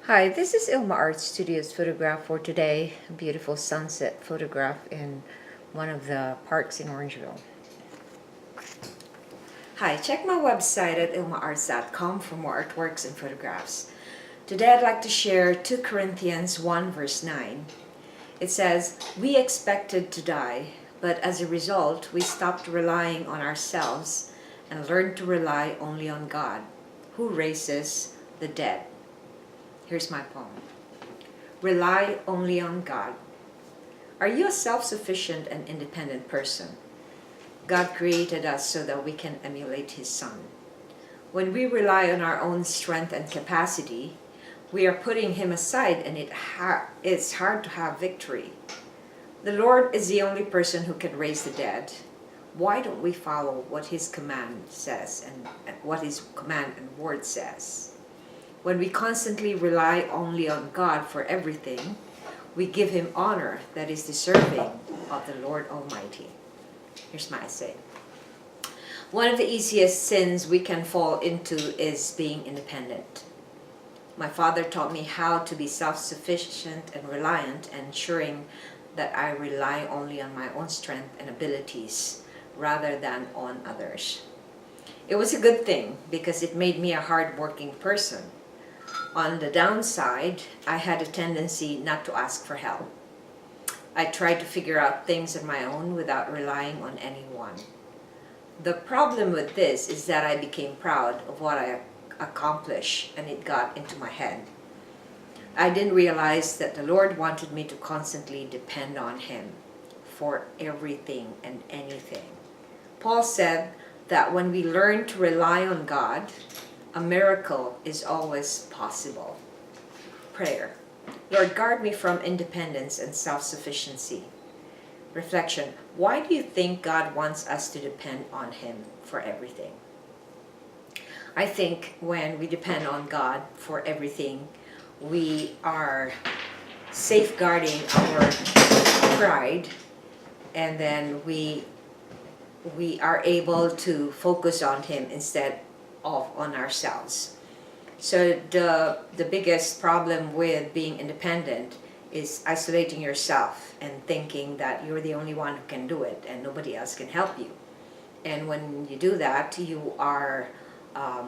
Hi, this is Ilma Art Studios photograph for today. A beautiful sunset photograph in one of the parks in Orangeville. Hi, check my website at ilmaarts.com for more artworks and photographs. Today I'd like to share 2 Corinthians 1 verse 9. It says, "We expected to die, but as a result we stopped relying on ourselves and learned to rely only on God, who raises the dead." Here's my poem. Rely only on God. Are you a self-sufficient and independent person? God created us so that we can emulate His Son. When we rely on our own strength and capacity, we are putting Him aside, and it's hard to have victory. The Lord is the only person who can raise the dead. Why don't we follow what His command says and what His command and word says? When we constantly rely only on God for everything, we give Him honor that is deserving of the Lord Almighty. Here's my essay. One of the easiest sins we can fall into is being independent. My father taught me how to be self-sufficient and reliant, ensuring that I rely only on my own strength and abilities rather than on others. It was a good thing because it made me a hard-working person. On the downside, I had a tendency not to ask for help. I tried to figure out things on my own without relying on anyone. The problem with this is that I became proud of what I accomplished, and it got into my head. I didn't realize that the Lord wanted me to constantly depend on Him for everything and anything. Paul said that when we learn to rely on God, a miracle is always possible. Prayer. Lord, guard me from independence and self-sufficiency. Reflection. Why do you think God wants us to depend on Him for everything? I think when we depend on God for everything, we are safeguarding our pride, and then we are able to focus on Him instead of on ourselves. So the biggest problem with being independent is isolating yourself and thinking that you're the only one who can do it and nobody else can help you. And when you do that, you are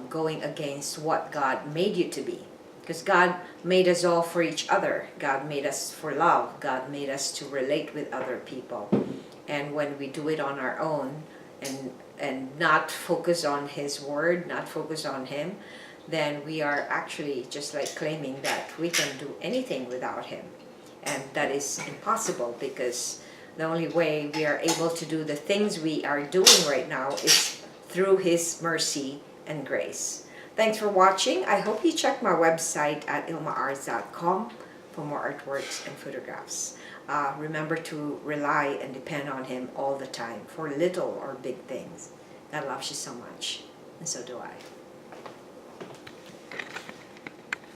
going against what God made you to be. Because God made us all for each other. God made us for love. God made us to relate with other people. And when we do it on our own and not focus on His word, not focus on Him, then we are actually just like claiming that we can do anything without Him. And that is impossible, because the only way we are able to do the things we are doing right now is through His mercy and grace. Thanks for watching. I hope you check my website at ilmaarts.com for more artworks and photographs. Remember to rely and depend on Him all the time for little or big things. God loves you so much, and so do I.